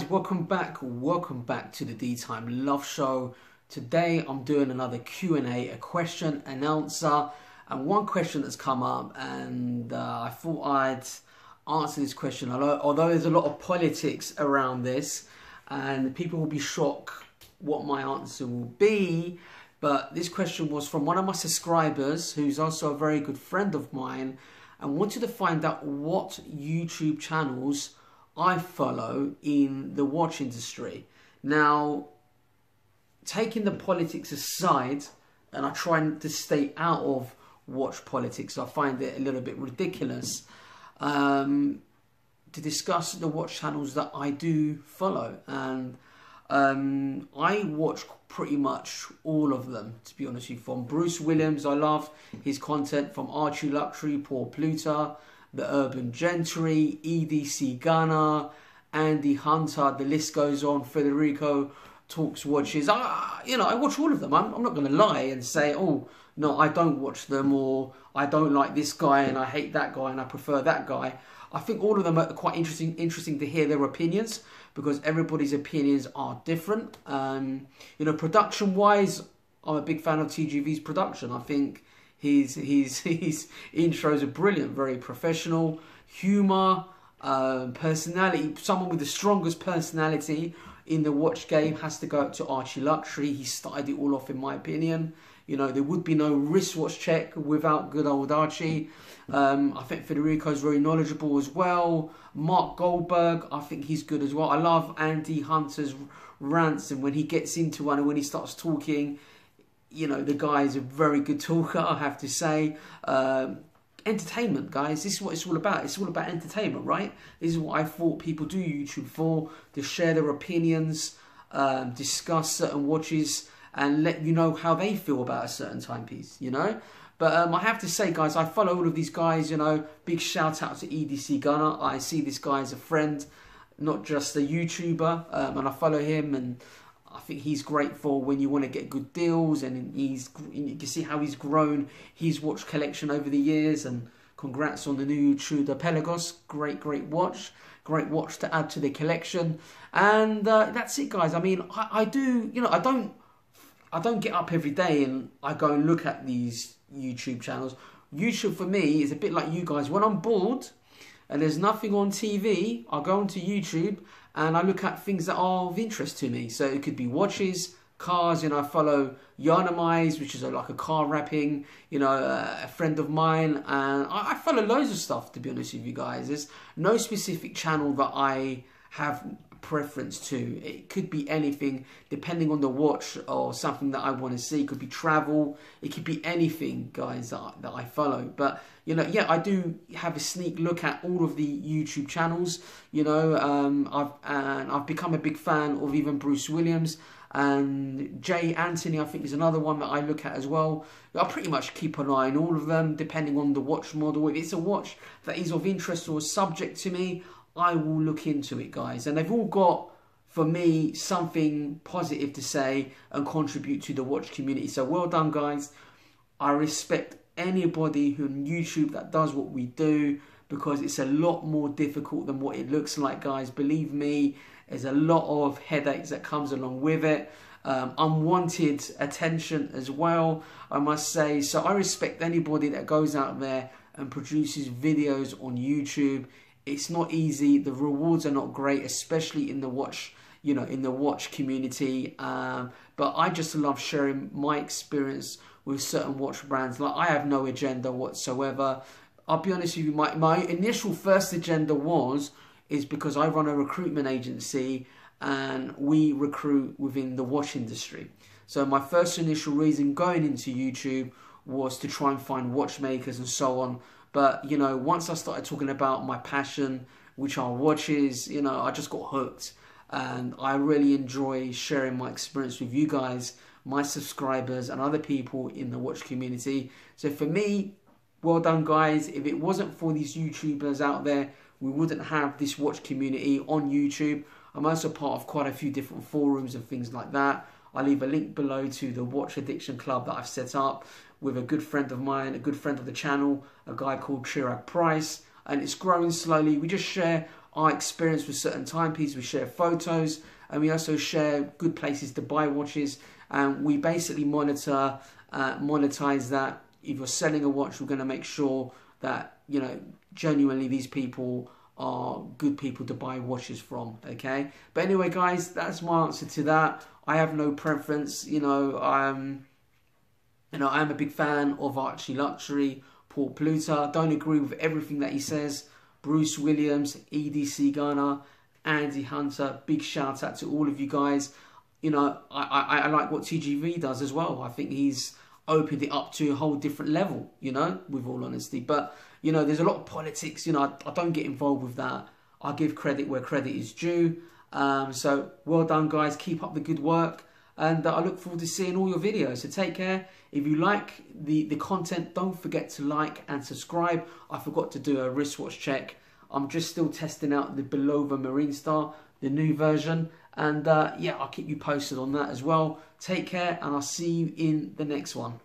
welcome back to the DeeTimeLove show. Today I'm doing another Q&A, a question and answer, and one question that's come up, and I thought I'd answer this question, although there's a lot of politics around this and people will be shocked what my answer will be. But this question was from one of my subscribers who's also a very good friend of mine and wanted to find out what YouTube channels I follow in the watch industry. Now, taking the politics aside, and I try to stay out of watch politics, I find it a little bit ridiculous, to discuss the watch channels that I do follow. And I watch pretty much all of them, to be honest with you. From Bruce Williams, I love his content, from Archie Luxury, Paul Pluta, The Urban Gentry, EDC Gunner, Andy Hunter, the list goes on. Federico Talks Watches. I watch all of them. I'm not going to lie and say, oh, no, I don't watch them, or I don't like this guy and I hate that guy and I prefer that guy. I think all of them are quite interesting to hear their opinions, because everybody's opinions are different. Production-wise, I'm a big fan of TGV's production. I think his intros are brilliant, very professional, humour, personality. Someone with the strongest personality in the watch game has to go up to Archie Luxury. He started it all off, in my opinion. There would be no wristwatch check without good old Archie. I think Federico's very knowledgeable as well. Mark Goldberg, I think he's good as well. I love Andy Hunter's rants, and when he gets into one and when he starts talking, the guy is a very good talker, I have to say. Entertainment, guys. This is what it's all about. It's all about entertainment, right? This is what I thought people do YouTube for, to share their opinions, discuss certain watches, and let you know how they feel about a certain timepiece, But I have to say, guys, I follow all of these guys, Big shout out to EDC Gunner. I see this guy as a friend, not just a YouTuber, and I follow him, and I think he's great for when you want to get good deals, and you can see how he's grown his watch collection over the years. And congrats on the new Tudor Pelagos, great watch to add to the collection. And that's it, guys. I mean, I don't get up every day and I go and look at these YouTube channels. YouTube for me is a bit like you guys. When I'm bored and there's nothing on TV, I go onto YouTube and I look at things that are of interest to me. So it could be watches, cars. I follow Yarnamize, which is like a car wrapping, a friend of mine. And I follow loads of stuff, to be honest with you guys. There's no specific channel that I have preference to. It could be anything depending on the watch or something that I want to see. It could be travel, it could be anything, guys, that I follow. But yeah, I do have a sneak look at all of the YouTube channels. I've become a big fan of even Bruce Williams, and Jay Anthony, I think, is another one that I look at as well. I pretty much keep an eye on all of them, depending on the watch model. If it's a watch that is of interest or subject to me, I will look into it, guys. And they've all got, for me, something positive to say and contribute to the watch community. So well done, guys. I respect anybody who on YouTube that does what we do, because it's a lot more difficult than what it looks like, guys. Believe me, there's a lot of headaches that comes along with it. Unwanted attention as well, I must say. So I respect anybody that goes out there and produces videos on YouTube. It's not easy. The rewards are not great, especially in the watch, in the watch community. But I just love sharing my experience with certain watch brands. Like, I have no agenda whatsoever. I'll be honest with you, my initial first agenda is because I run a recruitment agency and we recruit within the watch industry. So my first initial reason going into YouTube was to try and find watchmakers and so on. But, once I started talking about my passion, which are watches, I just got hooked. And I really enjoy sharing my experience with you guys, my subscribers, and other people in the watch community. So for me, well done, guys. If it wasn't for these YouTubers out there, we wouldn't have this watch community on YouTube. I'm also part of quite a few different forums and things like that. I'll leave a link below to the Watch Addiction Club that I've set up with a good friend of mine, a good friend of the channel, a guy called Chirag Price, and it's growing slowly. We just share our experience with certain timepieces. We share photos, and we also share good places to buy watches. And we basically monetize that. If you're selling a watch, we're going to make sure that, you know, genuinely these people are good people to buy watches from. Okay, but anyway, guys, that's my answer to that. I have no preference. You know, I'm a big fan of Archie Luxury, Paul Pluta. Don't agree with everything that he says. Bruce Williams, EDC Gunner, Andy Hunter, big shout out to all of you guys. You know, I like what TGV does as well. I think he's opened it up to a whole different level, you know, with all honesty. But, you know, there's a lot of politics, you know, I don't get involved with that. I give credit where credit is due. So well done, guys. Keep up the good work. And I look forward to seeing all your videos. So take care. If you like the content, don't forget to like and subscribe. I forgot to do a wristwatch check. I'm just still testing out the Belova Marine Star, the new version. And yeah, I'll keep you posted on that as well. Take care, and I'll see you in the next one.